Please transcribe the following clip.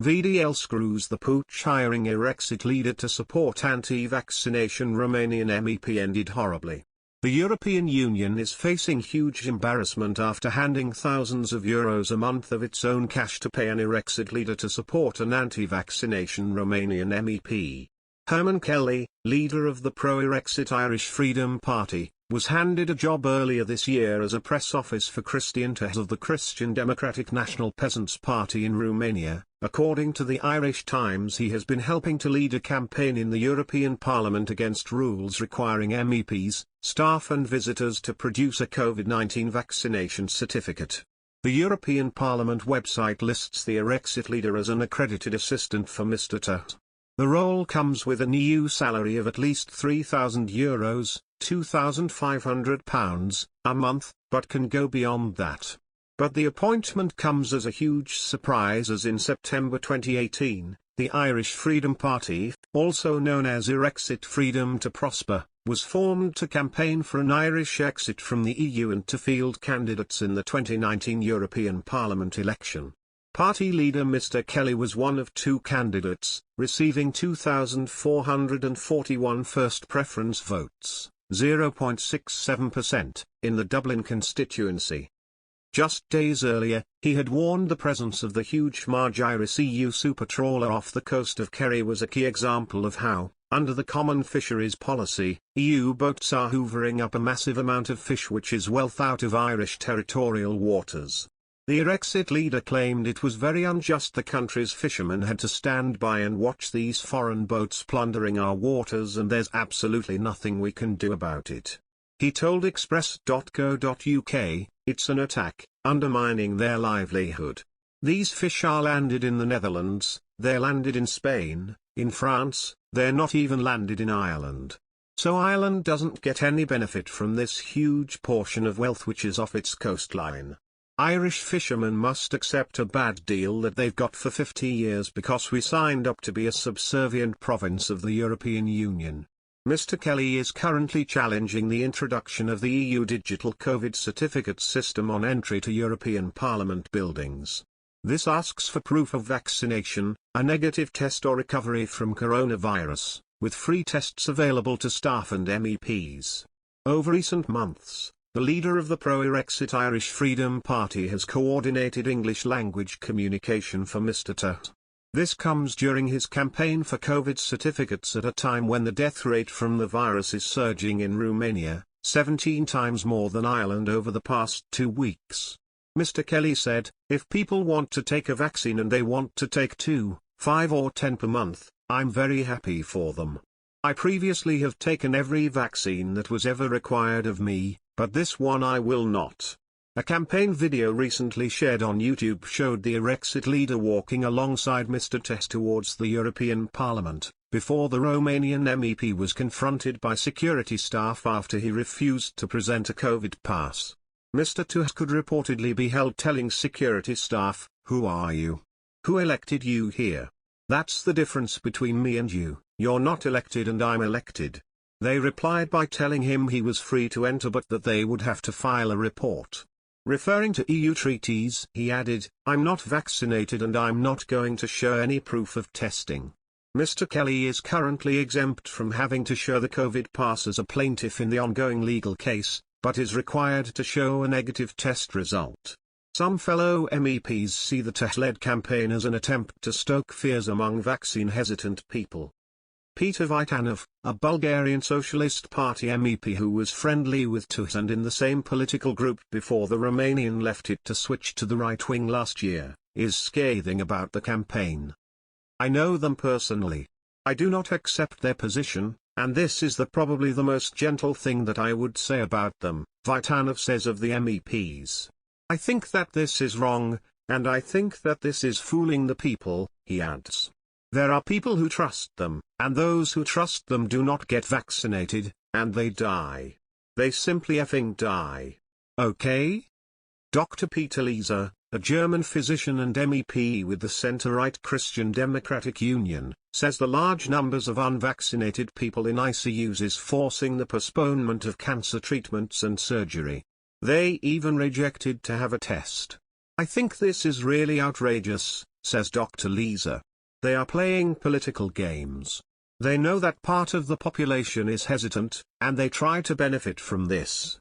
VDL screws the POOCH hiring Irexit leader to support anti-vaccination Romanian MEP ended horribly. The European Union is facing huge embarrassment after handing thousands of euros a month of its own cash to pay an Irexit leader to support an anti-vaccination Romanian MEP. Herman Kelly, leader of the pro-Irexit Irish Freedom Party, was handed a job earlier this year as a press office for Christian Tehes of the Christian Democratic National Peasants' Party in Romania. According to the Irish Times, he has been helping to lead a campaign in the European Parliament against rules requiring MEPs, staff and visitors to produce a COVID-19 vaccination certificate. The European Parliament website lists the Irexit leader as an accredited assistant for Mr. Tehes. The role comes with an EU salary of at least €3,000, £2,500, a month, but can go beyond that. But the appointment comes as a huge surprise, as in September 2018, the Irish Freedom Party, also known as Irexit Freedom to Prosper, was formed to campaign for an Irish exit from the EU and to field candidates in the 2019 European Parliament election. Party leader Mr. Kelly was one of two candidates, receiving 2,441 first preference votes, 0.67%, in the Dublin constituency. Just days earlier, he had warned the presence of the huge Margiris EU super trawler off the coast of Kerry was a key example of how, under the common fisheries policy, EU boats are hoovering up a massive amount of fish, which is wealth, out of Irish territorial waters. The Irexit leader claimed it was very unjust the country's fishermen had to stand by and watch these foreign boats plundering our waters, and there's absolutely nothing we can do about it. He told Express.co.uk, "It's an attack, undermining their livelihood. These fish are landed in the Netherlands, they're landed in Spain, in France, they're not even landed in Ireland. So Ireland doesn't get any benefit from this huge portion of wealth which is off its coastline. Irish fishermen must accept a bad deal that they've got for 50 years because we signed up to be a subservient province of the European Union." Mr. Kelly is currently challenging the introduction of the EU digital COVID certificate system on entry to European Parliament buildings. This asks for proof of vaccination, a negative test or recovery from coronavirus, with free tests available to staff and MEPs. Over recent months, the leader of the pro-Irexit Irish Freedom Party has coordinated English language communication for Mr. Tehes. This comes during his campaign for COVID certificates at a time when the death rate from the virus is surging in Romania, 17 times more than Ireland over the past 2 weeks. Mr. Kelly said, "If people want to take a vaccine and they want to take 2, 5 or 10 per month, I'm very happy for them. I previously have taken every vaccine that was ever required of me, but this one I will not." A campaign video recently shared on YouTube showed the Irexit leader walking alongside Mr. Tehes towards the European Parliament, before the Romanian MEP was confronted by security staff after he refused to present a COVID pass. Mr. Tehes could reportedly be held telling security staff, "Who are you? Who elected you here? That's the difference between me and you, you're not elected and I'm elected." They replied by telling him he was free to enter but that they would have to file a report. Referring to EU treaties, he added, "I'm not vaccinated and I'm not going to show any proof of testing." Mr. Kelly is currently exempt from having to show the COVID pass as a plaintiff in the ongoing legal case, but is required to show a negative test result. Some fellow MEPs see the Tehes-led campaign as an attempt to stoke fears among vaccine-hesitant people. Peter Vitanov, a Bulgarian Socialist Party MEP who was friendly with Tehes and in the same political group before the Romanian left it to switch to the right wing last year, is scathing about the campaign. "I know them personally. I do not accept their position, and this is probably the most gentle thing that I would say about them," Vitanov says of the MEPs. "I think that this is wrong, and I think that this is fooling the people," he adds. "There are people who trust them, and those who trust them do not get vaccinated, and they die. They simply effing die. Okay?" Dr. Peter Lieser, a German physician and MEP with the centre-right Christian Democratic Union, says the large numbers of unvaccinated people in ICUs is forcing the postponement of cancer treatments and surgery. They even rejected to have a test. "I think this is really outrageous, says Dr. Lisa. They are playing political games. They know that part of the population is hesitant, and they try to benefit from this.